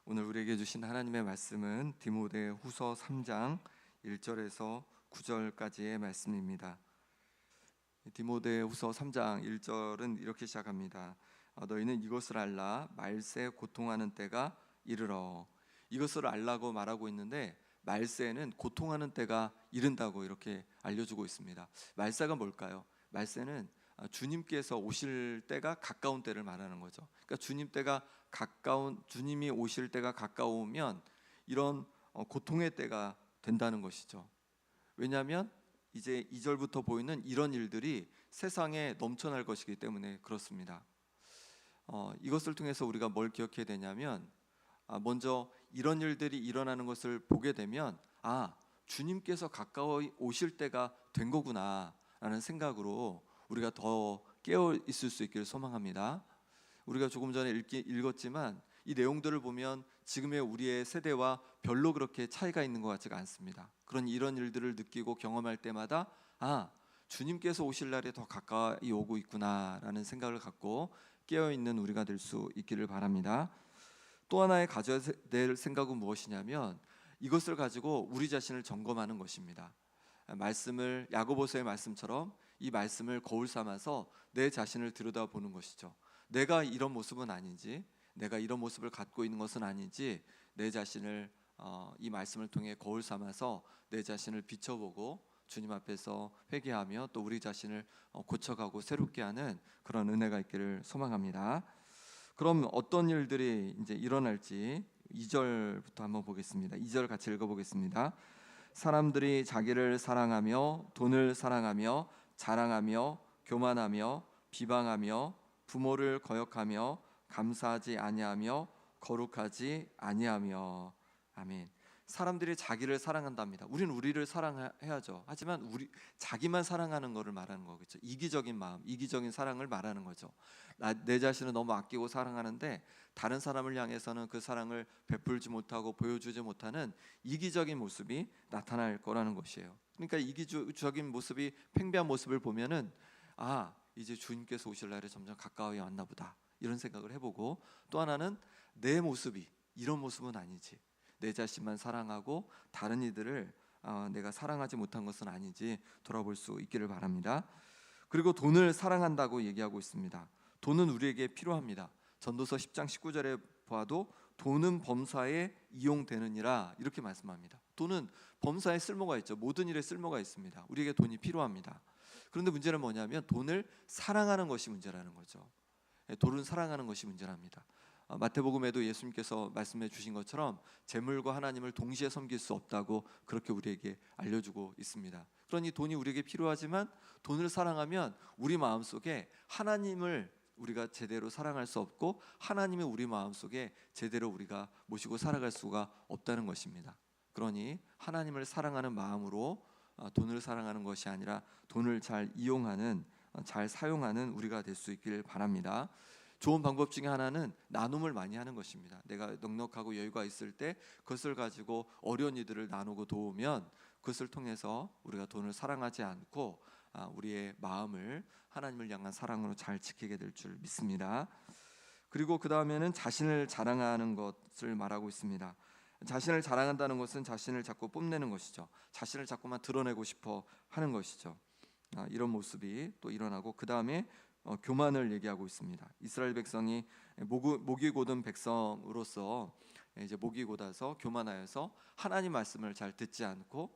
오늘 우리에게 주신 하나님의 말씀은 디모데후서 3장 1절에서 9절까지의 말씀입니다. 디모데후서 3장 1절은 이렇게 시작합니다. 너희는 이것을 알라, 말세에 고통하는 때가 이르러. 이것을 알라고 말하고 있는데 말세에는 고통하는 때가 이른다고 이렇게 알려주고 있습니다. 말세가 뭘까요? 말세는 주님께서 오실 때가 가까운 때를 말하는 거죠. 그러니까 주님이 오실 때가 가까우면 이런 고통의 때가 된다는 것이죠. 왜냐하면 이제 2절부터 보이는 이런 일들이 세상에 넘쳐날 것이기 때문에 그렇습니다. 이것을 통해서 우리가 뭘 기억해야 되냐면 먼저 이런 일들이 일어나는 것을 보게 되면 주님께서 가까이 오실 때가 된 거구나 라는 생각으로 우리가 더 깨어 있을 수 있기를 소망합니다. 우리가 조금 전에 읽었지만 이 내용들을 보면 지금의 우리의 세대와 별로 그렇게 차이가 있는 것 같지가 않습니다. 이런 일들을 느끼고 경험할 때마다 주님께서 오실 날이 더 가까이 오고 있구나라는 생각을 갖고 깨어있는 우리가 될 수 있기를 바랍니다. 또 하나의 가져야 될 생각은 무엇이냐면 이것을 가지고 우리 자신을 점검하는 것입니다. 말씀을 야고보서의 말씀처럼 이 말씀을 거울 삼아서 내 자신을 들여다보는 것이죠. 내가 이런 모습은 아닌지, 내가 이런 모습을 갖고 있는 것은 아닌지 내 자신을 이 말씀을 통해 거울 삼아서 내 자신을 비춰보고 주님 앞에서 회개하며 또 우리 자신을 고쳐가고 새롭게 하는 그런 은혜가 있기를 소망합니다. 그럼 어떤 일들이 이제 일어날지 2절부터 한번 보겠습니다. 2절 같이 읽어보겠습니다. 사람들이 자기를 사랑하며 돈을 사랑하며 자랑하며 교만하며 비방하며 부모를 거역하며 감사하지 아니하며 거룩하지 아니하며. 아멘. 사람들이 자기를 사랑한답니다. 우리는 우리를 사랑해야죠. 하지만 자기만 사랑하는 것을 말하는 거겠죠. 이기적인 마음, 이기적인 사랑을 말하는 거죠. 내 자신을 너무 아끼고 사랑하는데 다른 사람을 향해서는 그 사랑을 베풀지 못하고 보여주지 못하는 이기적인 모습이 나타날 거라는 것이에요. 그러니까 이기적인 모습이 팽배한 모습을 보면은 이제 주님께서 오실 날이 점점 가까이 왔나 보다 이런 생각을 해보고, 또 하나는 내 모습이 이런 모습은 아니지, 내 자신만 사랑하고 다른 이들을 내가 사랑하지 못한 것은 아니지 돌아볼 수 있기를 바랍니다. 그리고 돈을 사랑한다고 얘기하고 있습니다. 돈은 우리에게 필요합니다. 전도서 10장 19절에 봐도 돈은 범사에 이용되느니라 이렇게 말씀합니다. 돈은 범사에 쓸모가 있죠. 모든 일에 쓸모가 있습니다. 우리에게 돈이 필요합니다. 그런데 문제는 뭐냐면 돈을 사랑하는 것이 문제라는 거죠. 돈을 사랑하는 것이 문제랍니다. 마태복음에도 예수님께서 말씀해 주신 것처럼 재물과 하나님을 동시에 섬길 수 없다고 그렇게 우리에게 알려주고 있습니다. 그러니 돈이 우리에게 필요하지만 돈을 사랑하면 우리 마음속에 하나님을 우리가 제대로 사랑할 수 없고 하나님이 우리 마음속에 제대로 우리가 모시고 살아갈 수가 없다는 것입니다. 그러니 하나님을 사랑하는 마음으로 돈을 사랑하는 것이 아니라 돈을 잘 이용하는, 잘 사용하는 우리가 될 수 있기를 바랍니다. 좋은 방법 중에 하나는 나눔을 많이 하는 것입니다. 내가 넉넉하고 여유가 있을 때 그것을 가지고 어려운 이들을 나누고 도우면 그것을 통해서 우리가 돈을 사랑하지 않고 우리의 마음을 하나님을 향한 사랑으로 잘 지키게 될 줄 믿습니다. 그리고 그 다음에는 자신을 자랑하는 것을 말하고 있습니다. 자신을 자랑한다는 것은 자신을 자꾸 뽐내는 것이죠. 자신을 자꾸만 드러내고 싶어 하는 것이죠. 이런 모습이 또 일어나고, 그 다음에 교만을 얘기하고 있습니다. 이스라엘 백성이 목이 곧은 백성으로서 이제 목이 곧아서 교만하여서 하나님 말씀을 잘 듣지 않고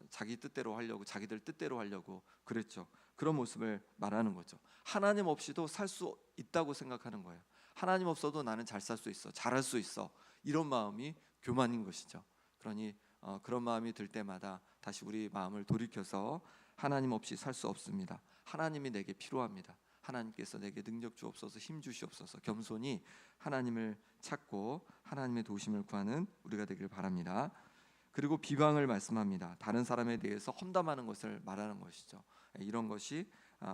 자기 뜻대로 하려고, 자기들 뜻대로 하려고 그랬죠. 그런 모습을 말하는 거죠. 하나님 없이도 살 수 있다고 생각하는 거예요. 하나님 없어도 나는 잘 살 수 있어, 잘할 수 있어, 이런 마음이 교만인 것이죠. 그러니 그런 마음이 들 때마다 다시 우리 마음을 돌이켜서 하나님 없이 살 수 없습니다. 하나님이 내게 필요합니다. 하나님께서 내게 능력 주옵소서, 힘 주시옵소서, 겸손히 하나님을 찾고 하나님의 도우심을 구하는 우리가 되길 바랍니다. 그리고 비방을 말씀합니다. 다른 사람에 대해서 험담하는 것을 말하는 것이죠. 이런 것이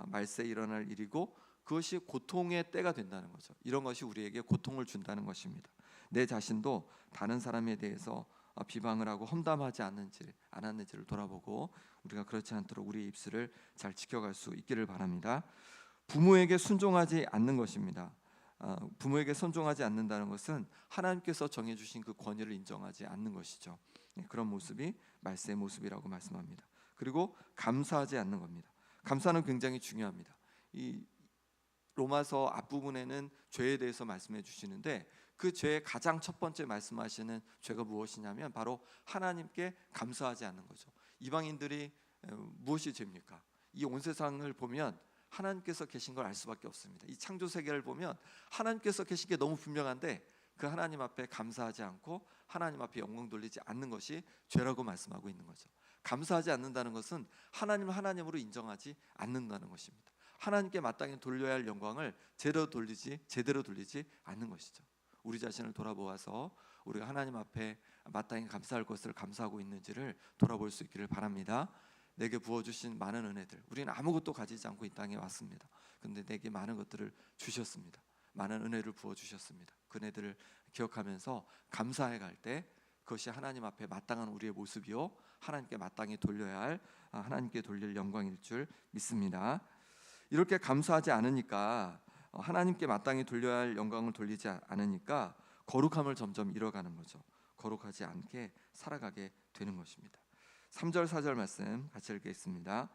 말세에 일어날 일이고 그것이 고통의 때가 된다는 거죠. 이런 것이 우리에게 고통을 준다는 것입니다. 내 자신도 다른 사람에 대해서 비방을 하고 험담하지 않았는지를 돌아보고 우리가 그렇지 않도록 우리의 입술을 잘 지켜갈 수 있기를 바랍니다. 부모에게 순종하지 않는 것입니다. 부모에게 순종하지 않는다는 것은 하나님께서 정해주신 그 권위를 인정하지 않는 것이죠. 그런 모습이 말세의 모습이라고 말씀합니다. 그리고 감사하지 않는 겁니다. 감사는 굉장히 중요합니다. 이 로마서 앞부분에는 죄에 대해서 말씀해 주시는데 그 죄의 가장 첫 번째 말씀하시는 죄가 무엇이냐면 바로 하나님께 감사하지 않는 거죠. 이방인들이 무엇이 죄입니까? 이 온 세상을 보면 하나님께서 계신 걸 알 수밖에 없습니다. 이 창조 세계를 보면 하나님께서 계신 게 너무 분명한데 그 하나님 앞에 감사하지 않고 하나님 앞에 영광 돌리지 않는 것이 죄라고 말씀하고 있는 거죠. 감사하지 않는다는 것은 하나님을 하나님으로 인정하지 않는다는 것입니다. 하나님께 마땅히 돌려야 할 영광을 제대로 돌리지 않는 것이죠. 우리 자신을 돌아보아서 우리가 하나님 앞에 마땅히 감사할 것을 감사하고 있는지를 돌아볼 수 있기를 바랍니다. 내게 부어주신 많은 은혜들, 우리는 아무것도 가지지 않고 이 땅에 왔습니다. 그런데 내게 많은 것들을 주셨습니다. 많은 은혜를 부어주셨습니다. 그 은혜들을 기억하면서 감사해 갈 때 그것이 하나님 앞에 마땅한 우리의 모습이요 하나님께 마땅히 돌려야 할 하나님께 돌릴 영광일 줄 믿습니다. 이렇게 감사하지 않으니까 하나님께 마땅히 돌려야 할 영광을 돌리지 않으니까 거룩함을 점점 잃어가는 거죠. 거룩하지 않게 살아가게 되는 것입니다. 3절 4절 말씀 같이 읽겠습니다.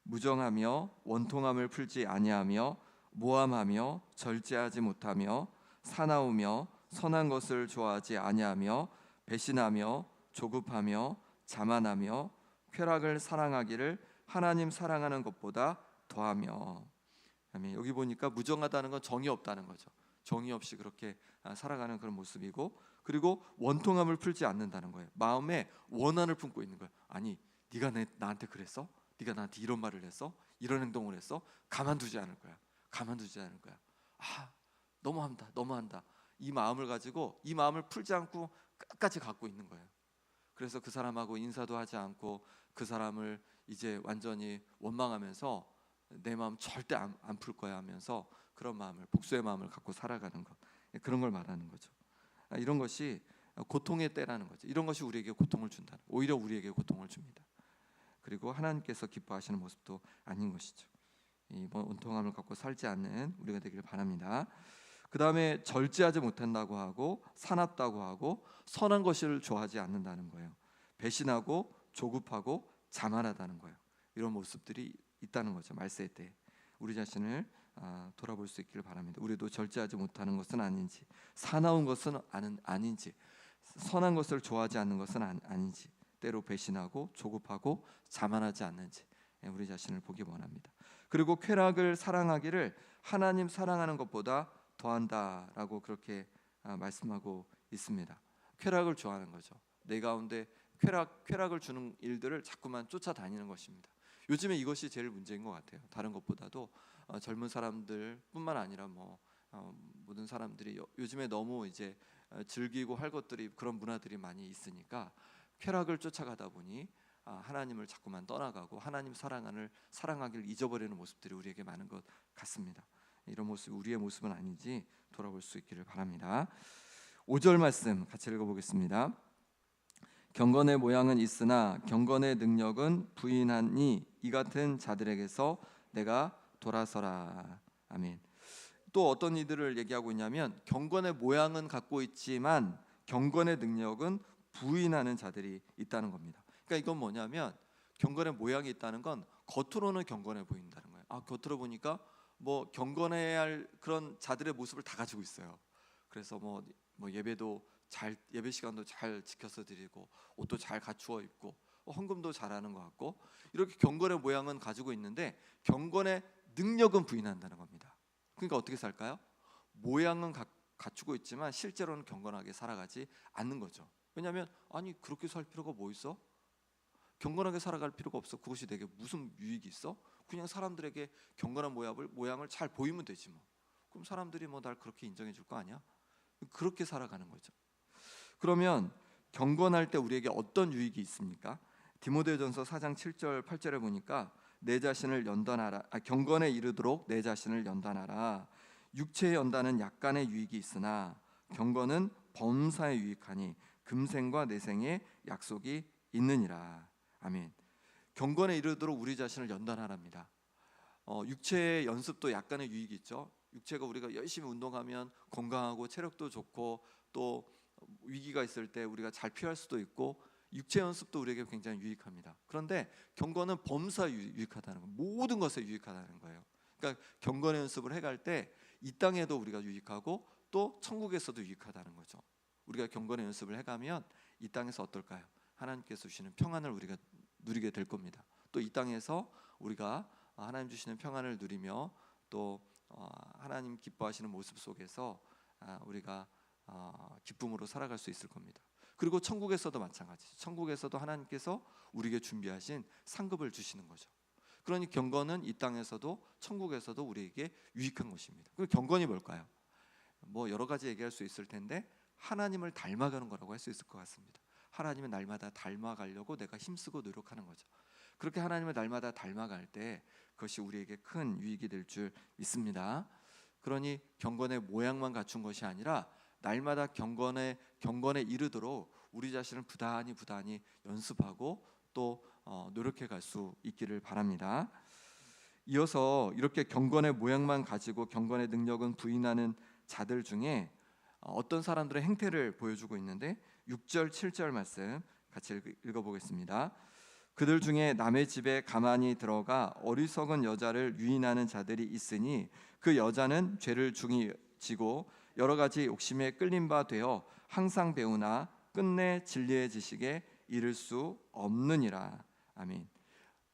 무정하며 원통함을 풀지 아니하며 모함하며 절제하지 못하며 사나우며 선한 것을 좋아하지 아니하며 배신하며 조급하며 자만하며 쾌락을 사랑하기를 하나님 사랑하는 것보다 더하며. 여기 보니까 무정하다는 건 정이 없다는 거죠. 정이 없이 그렇게 살아가는 그런 모습이고, 그리고 원통함을 풀지 않는다는 거예요. 마음에 원한을 품고 있는 거예요. 아니, 네가 나한테 그랬어? 네가 나한테 이런 말을 했어? 이런 행동을 했어? 가만두지 않을 거야. 가만두지 않을 거야. 너무한다. 이 마음을 가지고 이 마음을 풀지 않고 끝까지 갖고 있는 거예요. 그래서 그 사람하고 인사도 하지 않고 그 사람을 이제 완전히 원망하면서 내 마음 절대 안 풀 거야 하면서 그런 마음을, 복수의 마음을 갖고 살아가는 것, 그런 걸 말하는 거죠. 이런 것이 고통의 때라는 거죠. 이런 것이 우리에게 고통을 준다. 오히려 우리에게 고통을 줍니다. 그리고 하나님께서 기뻐하시는 모습도 아닌 것이죠. 이 원통함을 갖고 살지 않는 우리가 되기를 바랍니다. 그 다음에 절제하지 못한다고 하고 사납다고 하고 선한 것을 좋아하지 않는다는 거예요. 배신하고 조급하고 자만하다는 거예요. 이런 모습들이 있다는 거죠. 말세 때 우리 자신을 돌아볼 수 있기를 바랍니다. 우리도 절제하지 못하는 것은 아닌지, 사나운 것은 아닌지, 선한 것을 좋아하지 않는 것은 아닌지, 때로 배신하고 조급하고 자만하지 않는지 우리 자신을 보기 원합니다. 그리고 쾌락을 사랑하기를 하나님 사랑하는 것보다 더한다라고 그렇게 말씀하고 있습니다. 쾌락을 좋아하는 거죠. 내 가운데 쾌락을 주는 일들을 자꾸만 쫓아다니는 것입니다. 요즘에 이것이 제일 문제인 것 같아요. 다른 것보다도 젊은 사람들뿐만 아니라 모든 사람들이 요즘에 너무 이제 즐기고 할 것들이, 그런 문화들이 많이 있으니까 쾌락을 쫓아가다 보니 하나님을 자꾸만 떠나가고 하나님 사랑하기를 잊어버리는 모습들이 우리에게 많은 것 같습니다. 이런 모습이 우리의 모습은 아닌지 돌아볼 수 있기를 바랍니다. 5절 말씀 같이 읽어보겠습니다. 경건의 모양은 있으나 경건의 능력은 부인하니 이 같은 자들에게서 내가 돌아서라. 아멘. 또 어떤 이들을 얘기하고 있냐면 경건의 모양은 갖고 있지만 경건의 능력은 부인하는 자들이 있다는 겁니다. 그러니까 이건 뭐냐면 경건의 모양이 있다는 건 겉으로는 경건해 보인다는 거예요. 겉으로 보니까 경건해야 할 그런 자들의 모습을 다 가지고 있어요. 그래서 예배 시간도 잘 지켜서 드리고 옷도 잘 갖추어 입고 헌금도 잘하는 것 같고 이렇게 경건의 모양은 가지고 있는데 경건의 능력은 부인한다는 겁니다. 그러니까 어떻게 살까요? 모양은 갖추고 있지만 실제로는 경건하게 살아가지 않는 거죠. 왜냐하면 그렇게 살 필요가 뭐 있어? 경건하게 살아갈 필요가 없어. 그것이 내게 무슨 유익이 있어? 그냥 사람들에게 경건한 모양을 잘 보이면 되지 뭐. 그럼 사람들이 날 그렇게 인정해 줄 거 아니야? 그렇게 살아가는 거죠. 그러면 경건할 때 우리에게 어떤 유익이 있습니까? 디모데전서 4장 7절 8절에 보니까 내 자신을 연단하라. 경건에 이르도록 내 자신을 연단하라. 육체의 연단은 약간의 유익이 있으나 경건은 범사에 유익하니 금생과 내생의 약속이 있느니라. 아멘. 경건에 이르도록 우리 자신을 연단하랍니다. 육체의 연습도 약간의 유익이 있죠. 육체가 우리가 열심히 운동하면 건강하고 체력도 좋고 또 위기가 있을 때 우리가 잘 피할 수도 있고 육체 연습도 우리에게 굉장히 유익합니다. 그런데 경건은 범사에 유익하다는 거, 모든 것에 유익하다는 거예요. 그러니까 경건의 연습을 해갈 때 이 땅에도 우리가 유익하고 또 천국에서도 유익하다는 거죠. 우리가 경건의 연습을 해가면 이 땅에서 어떨까요? 하나님께서 주시는 평안을 우리가 누리게 될 겁니다. 또 이 땅에서 우리가 하나님 주시는 평안을 누리며 또 하나님 기뻐하시는 모습 속에서 우리가 기쁨으로 살아갈 수 있을 겁니다. 그리고 천국에서도 마찬가지죠. 천국에서도 하나님께서 우리에게 준비하신 상급을 주시는 거죠. 그러니 경건은 이 땅에서도 천국에서도 우리에게 유익한 것입니다. 그 경건이 뭘까요? 뭐 여러 가지 얘기할 수 있을 텐데 하나님을 닮아가는 거라고 할 수 있을 것 같습니다. 하나님은 날마다 닮아가려고 내가 힘쓰고 노력하는 거죠. 그렇게 하나님을 날마다 닮아갈 때 그것이 우리에게 큰 유익이 될 줄 믿습니다. 그러니 경건의 모양만 갖춘 것이 아니라 날마다 경건에 이르도록 우리 자신을 부단히 연습하고 또 노력해 갈 수 있기를 바랍니다. 이어서 이렇게 경건의 모양만 가지고 경건의 능력은 부인하는 자들 중에 어떤 사람들의 행태를 보여주고 있는데 6절 7절 말씀 같이 읽어보겠습니다. 그들 중에 남의 집에 가만히 들어가 어리석은 여자를 유인하는 자들이 있으니 그 여자는 죄를 중히 지고 여러 가지 욕심에 끌린 바 되어 항상 배우나 끝내 진리의 지식에 이를 수 없느니라. 아멘.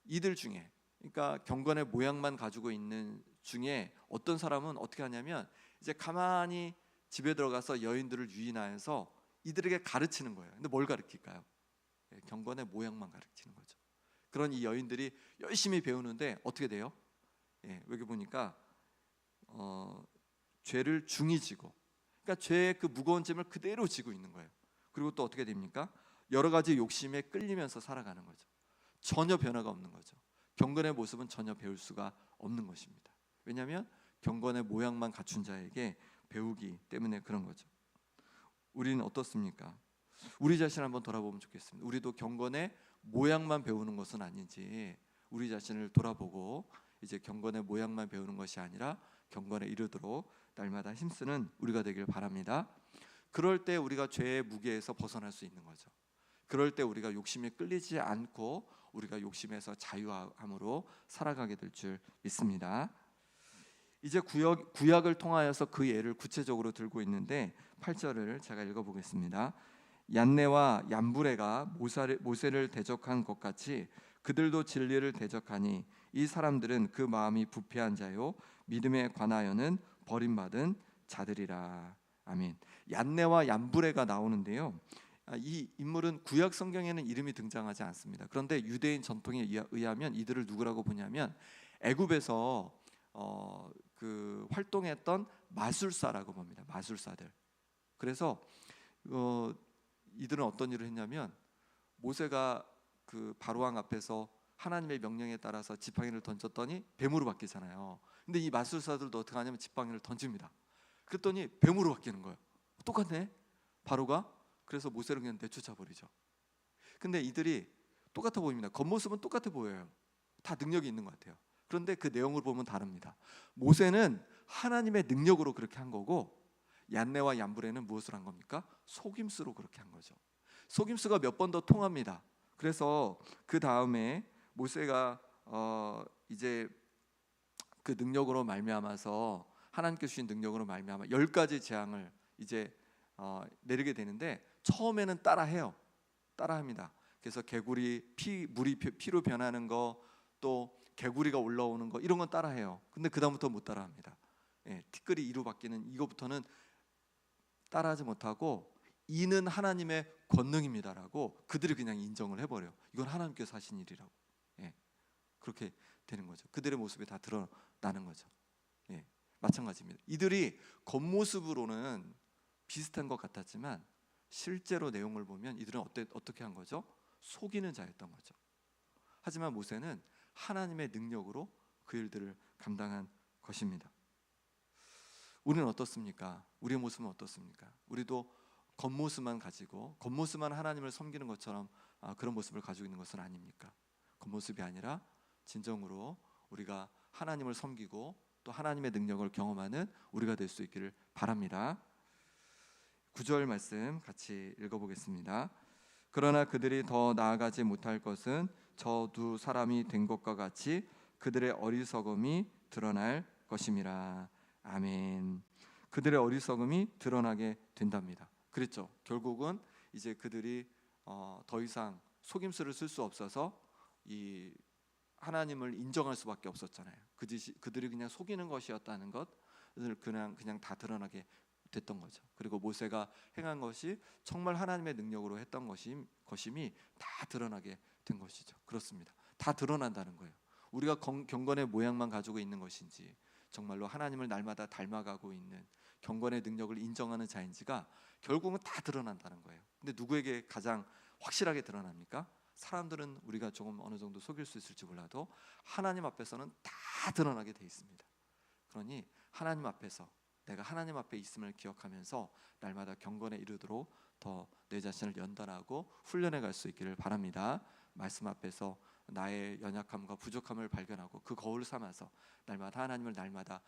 이들 중에, 그러니까 경건의 모양만 가지고 있는 중에 어떤 사람은 어떻게 하냐면 이제 가만히 집에 들어가서 여인들을 유인하여서 이들에게 가르치는 거예요. 근데 뭘 가르칠까요? 경건의 모양만 가르치는 거죠. 그런 이 여인들이 열심히 배우는데 어떻게 돼요? 여기 보니까 죄를 중히 지고, 그러니까 죄의 그 무거운 짐을 그대로 지고 있는 거예요. 그리고 또 어떻게 됩니까? 여러 가지 욕심에 끌리면서 살아가는 거죠. 전혀 변화가 없는 거죠. 경건의 모습은 전혀 배울 수가 없는 것입니다. 왜냐하면 경건의 모양만 갖춘 자에게 배우기 때문에 그런 거죠. 우리는 어떻습니까? 우리 자신을 한번 돌아보면 좋겠습니다. 우리도 경건의 모양만 배우는 것은 아닌지 우리 자신을 돌아보고 이제 경건의 모양만 배우는 것이 아니라 경건에 이르도록 날마다 힘쓰는 우리가 되길 바랍니다. 그럴 때 우리가 죄의 무게에서 벗어날 수 있는 거죠. 그럴 때 우리가 욕심에 끌리지 않고 우리가 욕심에서 자유함으로 살아가게 될 줄 믿습니다. 이제 구약을 통하여서 그 예를 구체적으로 들고 있는데 8절을 제가 읽어보겠습니다. 얀네와 얀브레가 모세를 대적한 것 같이 그들도 진리를 대적하니 이 사람들은 그 마음이 부패한 자요 믿음에 관하여는 버림받은 자들이라. 아멘. 얀네와 얀브레가 나오는데요. 이 인물은 구약 성경에는 이름이 등장하지 않습니다. 그런데 유대인 전통에 의하면 이들을 누구라고 보냐면 애굽에서 그 활동했던 마술사라고 봅니다. 마술사들. 그래서 이들은 어떤 일을 했냐면 모세가 그 바로왕 앞에서 하나님의 명령에 따라서 지팡이를 던졌더니 뱀으로 바뀌잖아요. 근데 이 마술사들도 어떻게 하냐면 지팡이를 던집니다. 그랬더니 뱀으로 바뀌는 거예요. 똑같네. 바로가 그래서 모세를 그냥 내쫓아 버리죠. 근데 이들이 똑같아 보입니다. 겉모습은 똑같아 보여요. 다 능력이 있는 것 같아요. 그런데 그 내용을 보면 다릅니다. 모세는 하나님의 능력으로 그렇게 한 거고 얀네와 얀브레는 무엇을 한 겁니까? 속임수로 그렇게 한 거죠. 속임수가 몇 번 더 통합니다. 그래서 그 다음에 모세가 이제 그 능력으로 말미암아서 하나님께 주신 능력으로 말미암아 10가지 재앙을 이제 내리게 되는데 처음에는 따라합니다. 그래서 개구리 물이 피로 변하는 거, 또 개구리가 올라오는 거 이런 건 따라해요. 근데 그 다음부터 못 따라합니다. 티끌이 이로 바뀌는 이거부터는 따라하지 못하고 이는 하나님의 권능입니다라고 그들이 그냥 인정을 해버려요. 이건 하나님께서 하신 일이라고. 그렇게 되는 거죠. 그들의 모습이 다 드러나는 거죠. 마찬가지입니다. 이들이 겉모습으로는 비슷한 것 같았지만 실제로 내용을 보면 이들은 어떻게 한 거죠? 속이는 자였던 거죠. 하지만 모세는 하나님의 능력으로 그 일들을 감당한 것입니다. 우리는 어떻습니까? 우리의 모습은 어떻습니까? 우리도 겉모습만 가지고 겉모습만 하나님을 섬기는 것처럼 그런 모습을 가지고 있는 것은 아닙니까? 겉모습이 아니라 진정으로 우리가 하나님을 섬기고 또 하나님의 능력을 경험하는 우리가 될 수 있기를 바랍니다. 9절 말씀 같이 읽어보겠습니다. 그러나 그들이 더 나아가지 못할 것은 저 두 사람이 된 것과 같이 그들의 어리석음이 드러날 것임이라. 아멘. 그들의 어리석음이 드러나게 된답니다. 그랬죠. 결국은 이제 그들이 더 이상 속임수를 쓸 수 없어서 이 하나님을 인정할 수밖에 없었잖아요. 그들이 그냥 속이는 것이었다는 것을 그냥 다 드러나게 됐던 거죠. 그리고 모세가 행한 것이 정말 하나님의 능력으로 했던 것임이 다 드러나게 된 것이죠. 그렇습니다. 다 드러난다는 거예요. 우리가 경건의 모양만 가지고 있는 것인지 정말로 하나님을 날마다 닮아가고 있는 경건의 능력을 인정하는 자인지가 결국은 다 드러난다는 거예요. 근데 누구에게 가장 확실하게 드러납니까? 사람들은 우리가 조금 어느 정도 속일 수 있을지 몰라도 하나님 앞에서는 다 드러나게 돼 있습니다. 그러니 하나님 앞에서 내가 하나님 앞에 있음을 기억하면서 날마다 경건에 이르도록 더 내 자신을 연단하고 훈련해 갈 수 있기를 바랍니다. 말씀 앞에서 나의 연약함과 부족함을 발견하고 그 거울 삼아서 날마다 하나님을 날마다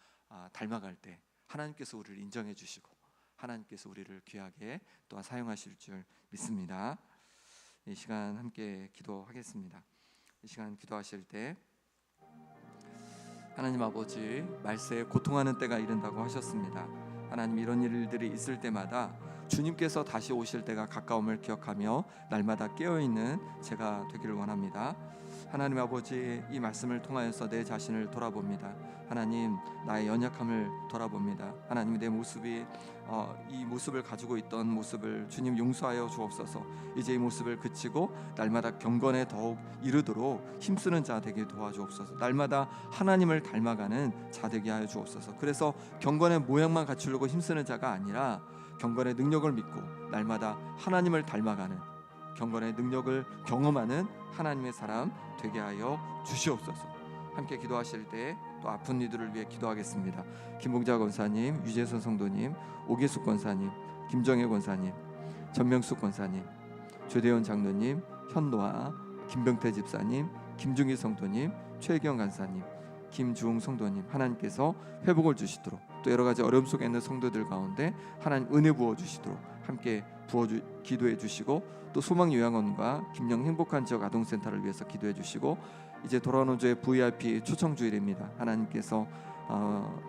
닮아갈 때 하나님께서 우리를 인정해 주시고 하나님께서 우리를 귀하게 또한 사용하실 줄 믿습니다. 이 시간 함께 기도하겠습니다. 이 시간 기도하실 때 하나님 아버지, 말세에 고통하는 때가 이른다고 하셨습니다. 하나님, 이런 일들이 있을 때마다 주님께서 다시 오실 때가 가까움을 기억하며 날마다 깨어있는 제가 되기를 원합니다. 하나님 아버지, 이 말씀을 통하여서 내 자신을 돌아봅니다. 하나님, 나의 연약함을 돌아봅니다. 하나님, 내 모습이 이 모습을 가지고 있던 모습을 주님 용서하여 주옵소서. 이제 이 모습을 그치고 날마다 경건에 더욱 이르도록 힘쓰는 자 되게 도와주옵소서. 날마다 하나님을 닮아가는 자 되게 하여 주옵소서. 그래서 경건의 모양만 갖추려고 힘쓰는 자가 아니라 경건의 능력을 믿고 날마다 하나님을 닮아가는 경건의 능력을 경험하는 하나님의 사람 되게 하여 주시옵소서. 함께 기도하실 때 또 아픈 이들을 위해 기도하겠습니다. 김봉자 권사님, 유재선 성도님, 오계숙 권사님, 김정혜 권사님, 전명숙 권사님, 조대원 장로님, 현노아, 김병태 집사님, 김중희 성도님, 최경 간사님, 김주웅 성도님, 하나님께서 회복을 주시도록 또 여러 가지 어려움 속에 있는 성도들 가운데 하나님 은혜 부어 주시도록 함께 기도해 주시고, 또 소망요양원과 김영 행복한 지역 아동센터를 위해서 기도해 주시고, 이제 돌아오는 주에 VIP 초청 주일입니다. 하나님께서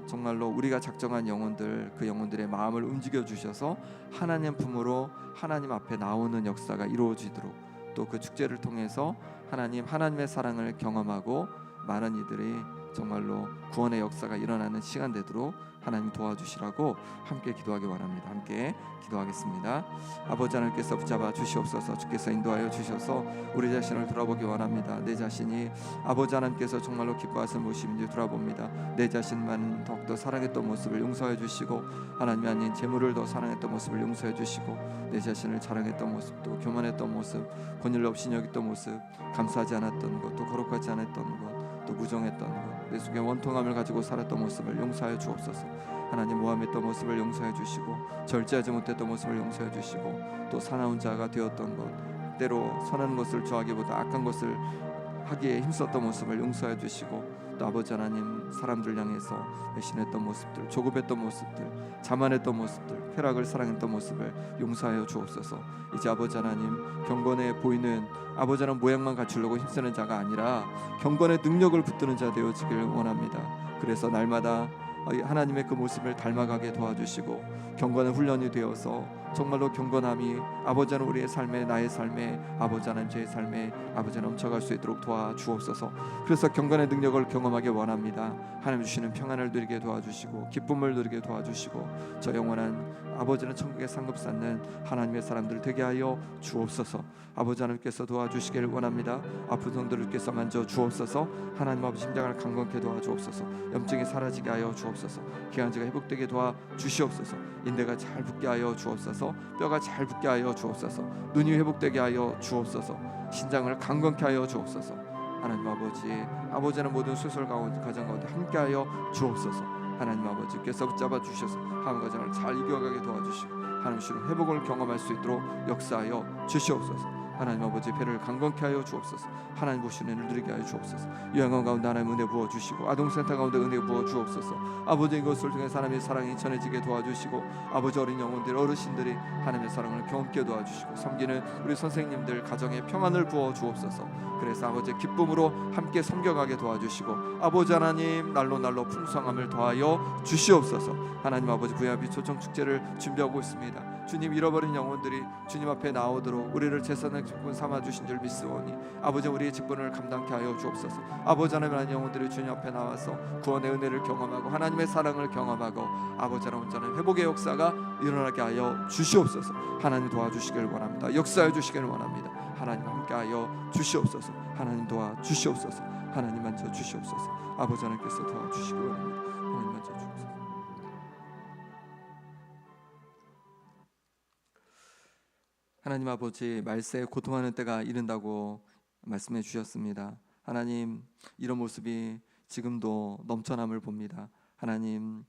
정말로 우리가 작정한 영혼들, 그 영혼들의 마음을 움직여 주셔서 하나님 품으로 하나님 앞에 나오는 역사가 이루어지도록, 또 그 축제를 통해서 하나님의 사랑을 경험하고 많은 이들이 정말로 구원의 역사가 일어나는 시간 되도록 하나님 도와주시라고 함께 기도하기 원합니다. 함께 기도하겠습니다. 아버지 하나님께서 붙잡아 주시옵소서. 주께서 인도하여 주셔서 우리 자신을 돌아보기 원합니다. 내 자신이 아버지 하나님께서 정말로 기뻐하시는 모습인지 돌아봅니다. 내 자신만 더욱더 사랑했던 모습을 용서해 주시고, 하나님이 아닌 재물을 더 사랑했던 모습을 용서해 주시고, 내 자신을 자랑했던 모습, 또 교만했던 모습, 본일 없이 여겼던 모습, 감사하지 않았던 것, 또 거룩하지 않았던 것, 또 무정했던 것, 내 속에 원통함을 가지고 살았던 모습을 용서하여 주옵소서. 하나님, 모함했던 모습을 용서해 주시고, 절제하지 못했던 모습을 용서해 주시고, 또 사나운 자가 되었던 것, 때로 선한 것을 좋아하기보다 악한 것을 하기에 힘썼던 모습을 용서해 주시고, 또 아버지 하나님, 사람들 향해서 배신했던 모습들, 조급했던 모습들, 자만했던 모습들, 쾌락을 사랑했던 모습을 용서하여 주옵소서. 이제 아버지 하나님, 경건해 보이는 아버지 하나님 모양만 갖추려고 힘쓰는 자가 아니라 경건의 능력을 붙드는 자 되어지기를 원합니다. 그래서 날마다 하나님의 그 모습을 닮아가게 도와주시고, 경건의 훈련이 되어서 정말로 경건함이 아버지 하나님 우리의 삶에, 나의 삶에, 아버지 하나님 제 삶에 아버지 하나님 넘쳐갈 수 있도록 도와주옵소서. 그래서 경건의 능력을 경험하기 원합니다. 하나님 주시는 평안을 누리게 도와주시고, 기쁨을 누리게 도와주시고, 저 영원한 아버지는 천국에 상급 쌓는 하나님의 사람들 되게 하여 주옵소서. 아버지 하나님께서 도와주시기를 원합니다. 아픈 성도들께서 만져 주옵소서. 하나님 아버지 심장을 강건케 도와주옵소서. 염증이 사라지게 하여 주옵소서. 기관지가 회복되게 도와주시옵소서. 인대가 잘 붙게 하여 주옵소서. 뼈가 잘 붙게 하여 주옵소서. 눈이 회복되게 하여 주옵소서. 신장을 강건케 하여 주옵소서. 하나님 아버지는 모든 수술 과정 가운데 함께하여 주옵소서. 하나님 아버지께서 붙잡아 주셔서 한 과정을 잘 이겨가게 도와주시고, 하나님 주시는 회복을 경험할 수 있도록 역사하여 주시옵소서. 하나님 아버지 배를 강건케 하여 주옵소서. 하나님 보시는 은혜를 누리게 하여 주옵소서. 요양원 가운데 하나님 은혜 부어 주시고 아동센터 가운데 은혜 부어 주옵소서. 아버지 이것을 통해 하나님의 사랑이 전해지게 도와주시고 아버지 어린 영혼들 어르신들이 하나님의 사랑을 경험케 도와주시고 섬기는 우리 선생님들 가정에 평안을 부어 주옵소서. 그래서 아버지 기쁨으로 함께 섬겨가게 도와주시고 아버지 하나님 날로 날로 풍성함을 더하여 주시옵소서. 하나님 아버지 부야비 초청 축제를 준비하고 있습니다. 주님 잃어버린 영혼들이 주님 앞에 나오도록 우리를 제사장 직분 삼아 주신 줄 믿사오니 아버지 우리의 직분을 감당케 하여 주옵소서. 아버지 하나님 영혼들이 주님 앞에 나와서 구원의 은혜를 경험하고 하나님의 사랑을 경험하고 아버지 하나님 온전한 회복의 역사가 일어나게 하여 주시옵소서. 하나님 도와주시길 원합니다. 역사해 주시길 원합니다. 하나님 함께하여 주시옵소서. 하나님 도와주시옵소서. 하나님 만져 주시옵소서. 아버지 하나님께서 도와주시기 원합니다. 하나님 만져 주옵소서. 하나님 아버지 말세에 고통하는 때가 이른다고 말씀해 주셨습니다. 하나님 이런 모습이 지금도 넘쳐남을 봅니다. 하나님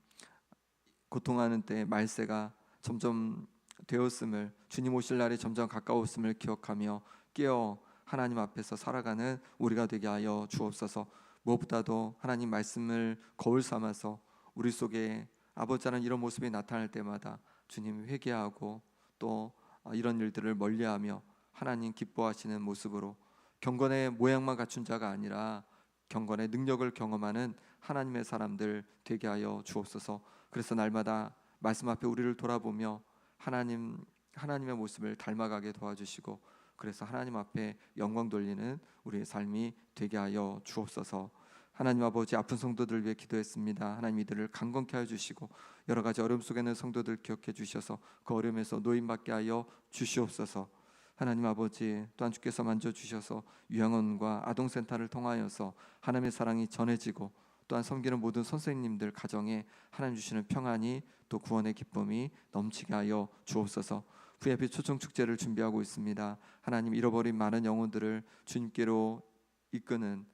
고통하는 때 말세가 점점 되었음을 주님 오실 날이 점점 가까웠음을 기억하며 깨어 하나님 앞에서 살아가는 우리가 되게 하여 주옵소서. 무엇보다도 하나님 말씀을 거울 삼아서 우리 속에 아버지 하나님 이런 모습이 나타날 때마다 주님 회개하고 또 이런 일들을 멀리하며 하나님 기뻐하시는 모습으로 경건의 모양만 갖춘 자가 아니라 경건의 능력을 경험하는 하나님의 사람들 되게 하여 주옵소서. 그래서 날마다 말씀 앞에 우리를 돌아보며 하나님의 모습을 닮아가게 도와주시고 그래서 하나님 앞에 영광 돌리는 우리의 삶이 되게 하여 주옵소서. 하나님 아버지 아픈 성도들 위해 기도했습니다. 하나님 이들을 강건케 하여 주시고 여러 가지 어려움 속에 있는 성도들 기억해 주셔서 그 어려움에서 노임받게 하여 주시옵소서. 하나님 아버지 또한 주께서 만져주셔서 유양원과 아동센터를 통하여서 하나님의 사랑이 전해지고 또한 섬기는 모든 선생님들 가정에 하나님 주시는 평안이 또 구원의 기쁨이 넘치게 하여 주옵소서. VIP 초청 축제를 준비하고 있습니다. 하나님 잃어버린 많은 영혼들을 주님께로 이끄는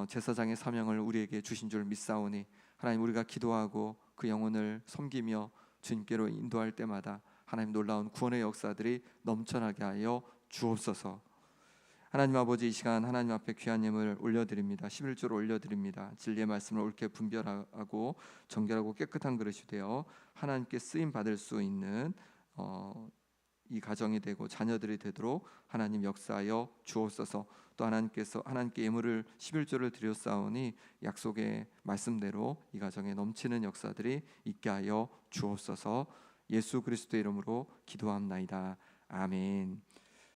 제사장의 사명을 우리에게 주신 줄 믿사오니 하나님 우리가 기도하고 그 영혼을 섬기며 주님께로 인도할 때마다 하나님 놀라운 구원의 역사들이 넘쳐나게 하여 주옵소서. 하나님 아버지 이 시간 하나님 앞에 귀한 예물 올려드립니다. 11조를 올려드립니다. 진리의 말씀을 옳게 분별하고 정결하고 깨끗한 그릇이 되어 하나님께 쓰임 받을 수 있는 이 가정이 되고 자녀들이 되도록 하나님 역사하여 주옵소서. 또 하나님께 예물을 11조를 드렸사오니 약속의 말씀대로 이 가정에 넘치는 역사들이 있게 하여 주옵소서. 예수 그리스도의 이름으로 기도합나이다. 아멘.